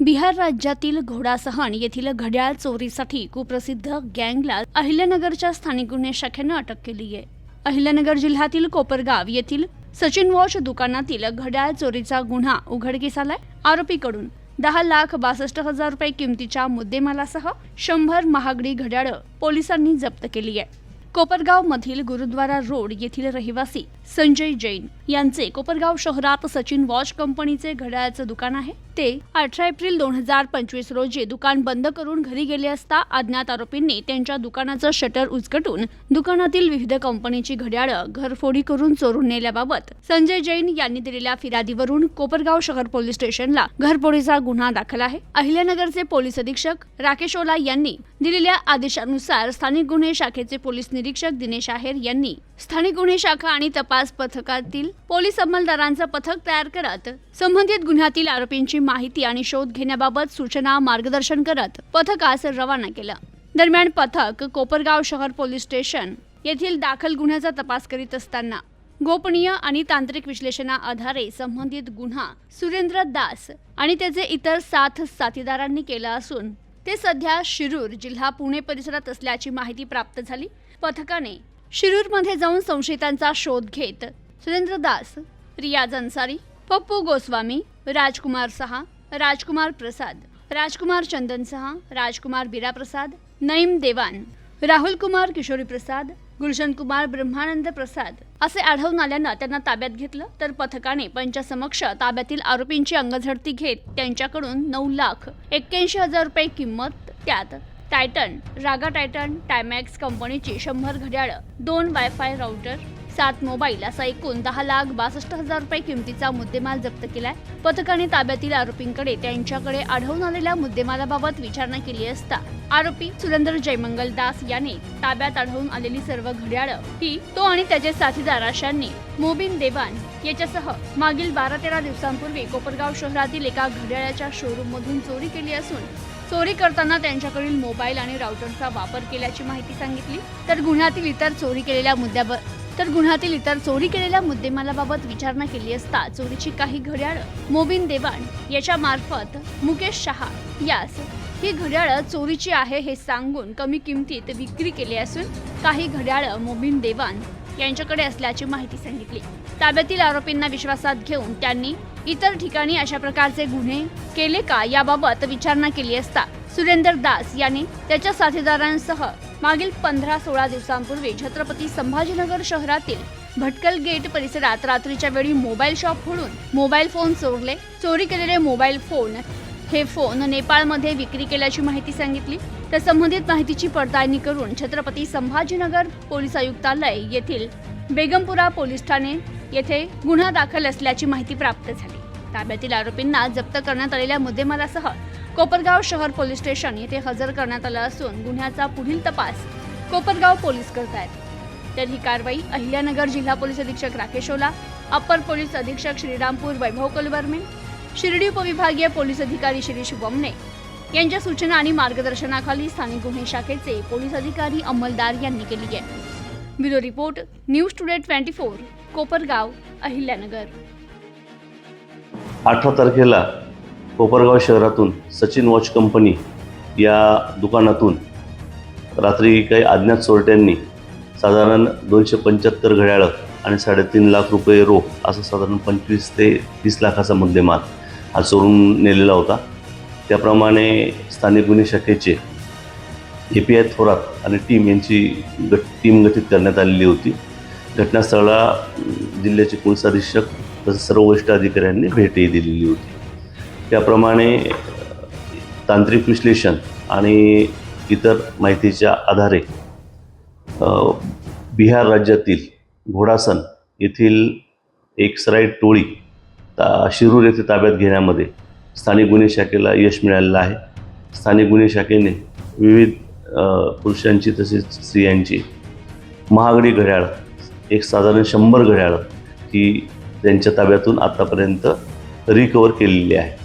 बिहार राज्यातील घोडासहन येथील घड्याळ चोरीसाठी कुप्रसिद्ध गँगला अहिल्यानगरच्या स्थानिक गुन्हे शाखेनं अटक केली आहे। अहिल्यानगर जिल्ह्यातील कोपरगाव येथील सचिन वॉच दुकानातील घड्याळ चोरीचा गुन्हा उघडकीस आलाय। आरोपीकडून 10,62,000 रुपये किमतीच्या मुद्देमालासह 100 महागडी घड्याळं पोलिसांनी जप्त केली आहे। कोपरगाव मधील गुरुद्वारा रोड येथील रहिवासी संजय जैन यांचे कोपरगाव शहरात सचिन वॉच कंपनीचे घड्याळाचे दुकान आहे। ते 18 एप्रिल 2025 रोजी दुकान बंद करून घरी गेले असता अज्ञात आरोपींनी त्यांच्या दुकानाचं शटर उचकटून दुकानातील विविध कंपनीची घड्याळं घरफोडी करून चोरून नेल्याबाबत संजय जैन यांनी दिलेल्या फिर्यादीवरून कोपरगाव शहर पोलीस स्टेशनला घरफोडीचा गुन्हा दाखल आहे। अहिल्यानगरचे पोलीस अधीक्षक राकेश ओला यांनी दिलेल्या आदेशानुसार स्थानिक गुन्हे शाखेचे पोलीस निरीक्षक दिनेश आहेर यांनी स्थानिक गुन्हे शाखा आणि तपास पथकातील पोलीस अंमलदारांचं पथक तयार करत संबंधित गुन्ह्यातील आरोपींची माहिती आणि शोध घेण्याबाबत सूचना मार्गदर्शन करत पथकास रवाना केलं। दरम्यान पथक कोपरगाव शहर पोलीस स्टेशन येथील दाखल गुन्ह्याचा तपास करीत असताना गोपनीय आणि तांत्रिक विश्लेषणाआधारे संबंधित गुन्हा सुरेंद्र दास आणि त्याचे इतर 7 साथीदारांनी केला असून ते सध्या शिरूर जिल्हा पुणे परिसरात असल्याची माहिती प्राप्त झाली। पथकाने शिरूरमध्ये जाऊन संशयितांचा शोध घेत सुरेंद्र दास, रियाज अन्सारी, पप्पू गोस्वामी, राजकुमार सहा, राजकुमार प्रसाद, राजकुमार चंदन सहा, राजकुमार बीरा प्रसाद, नईम देवान, राहुल कुमार किशोरी प्रसाद, गुलशन कुमार ब्रह्मानंद प्रसाद असे आढळून आल्यानं त्यांना ताब्यात घेतलं। तर पथकाने पंचासमक्ष ताब्यातील आरोपींची अंगझडती घेत त्यांच्याकडून 9,81,000 रुपये किंमत, त्यात टायटन, रागा टायटन, टायमॅक्स कंपनीची 100 घड्याळं, 2 वायफाय राउटर, 7 मोबाईल असा एकूण 10,62,000 रुपये किमतीचा मुद्देमाल जप्त केलाय। पथकाने ताब्यातील आरोपींकडे त्यांच्याकडे आढळून आलेल्या मुद्देमालाबाबत विचारणा केली असता आरोपी सुरेंद्र जयमंगल दास याने ताब्यात आढळून आलेली सर्व घड्याळं ही तो आणि त्याचे साथीदार अशांनी मोबिन देवान याच्यासह मागील 12-13 दिवसांपूर्वी कोपरगाव शहरातील एका घड्याळाच्या शोरूम मधून चोरी केली असून चोरी करताना त्यांच्याकडील मोबाईल आणि राउटरचा वापर केल्याची माहिती सांगितली। तर गुन्ह्यातील इतर चोरी केलेल्या मुद्देमालाबाबत विचारणा केली असता चोरीची काही घड्याळं मोबिन देवान याच्या मार्फत मुकेश शहा यास ही घड्याळं चोरीची आहे हे सांगून कमी किमतीत विक्री केली असून काही घड्याळं मोबिन देवान यांच्याकडे असल्याची माहिती सांगितली। ताब्यातील आरोपींना विश्वासात घेऊन त्यांनी इतर ठिकाणी अशा प्रकारचे गुन्हे केले का याबाबत विचारणा केली असता सुरेंद्र दास याने त्याच्या साथीदारांसह मागील 15-16 दिवसांपूर्वी छत्रपती संभाजीनगर शहरातील भटकल गेट परिसरात रात्रीच्या वेळी मोबाईल शॉप फोडून मोबाईल फोन चोरले। चोरी केलेले मोबाईल फोन हे फोन नेपाळमध्ये विक्री केल्याची माहिती सांगितली। तर संबंधित माहितीची पडताळणी करून छत्रपती संभाजीनगर पोलीस आयुक्तालय येथील बेगमपुरा पोलीस ठाणे येथे गुन्हा दाखल असल्याची माहिती प्राप्त झाली। ताब्यातील आरोपींना जप्त करण्यात आलेल्या मुद्देमालासह कोपरगाव शहर पोलीस स्टेशन येथे हजर करण्यात आलं असून गुन्ह्याचा पुढील तपास कोपरगाव पोलीस करत आहेत। तर ही कारवाई अहिल्यानगर जिल्हा पोलीस अधीक्षक राकेश ओला, अप्पर पोलीस अधीक्षक श्रीरामपूर वैभव कुलकर्णी, शिर्डी उपविभागीय पोलीस अधिकारी शिरीष वमने यांच्या सूचना आणि मार्गदर्शनाखाली स्थानिक गुन्हे शाखेचे पोलीस अधिकारी अंमलदार यांनी केली आहे। Bureau report, news today 24, Kopargaon, Ahilyanagar. 18 तारखेला कोपरगाव शहरातून सचिन वॉच कंपनी या दुकानातून रात्री काही अज्ञात चोरट्यांनी साधारण 275 घड्याळं आणि 3.5 लाख रुपये रोख असं साधारण 25 ते 30 लाखाचा मुद्देमाल हा चोरून नेलेला होता। त्याप्रमाणे स्थानिक गुन्हे शाखेचे API थोरात आणि टीम यांची टीम गठीत करण्यात आलेली होती। घटनास्थळाला जिल्ह्याचे पोलीस अधीक्षक तसेच सर्व वरिष्ठ अधिकाऱ्यांनी भेटही दिलेली होती। त्याप्रमाणे तांत्रिक विश्लेषण आणि इतर माहितीच्या आधारे बिहार राज्यातील घोडासन येथील एक सराईट टोळी शिरूर येथे ताब्यात घेण्यामध्ये स्थानिक गुन्हे शाखेला यश मिळालेलं आहे। स्थानिक गुन्हे शाखेने विविध पुरुषांची तसेच स्त्रियांची महागडी घड्याळ एक साधारण 100 घड्याळं ही त्यांच्या ताब्यातून आतापर्यंत रिकवर केलेली आहे।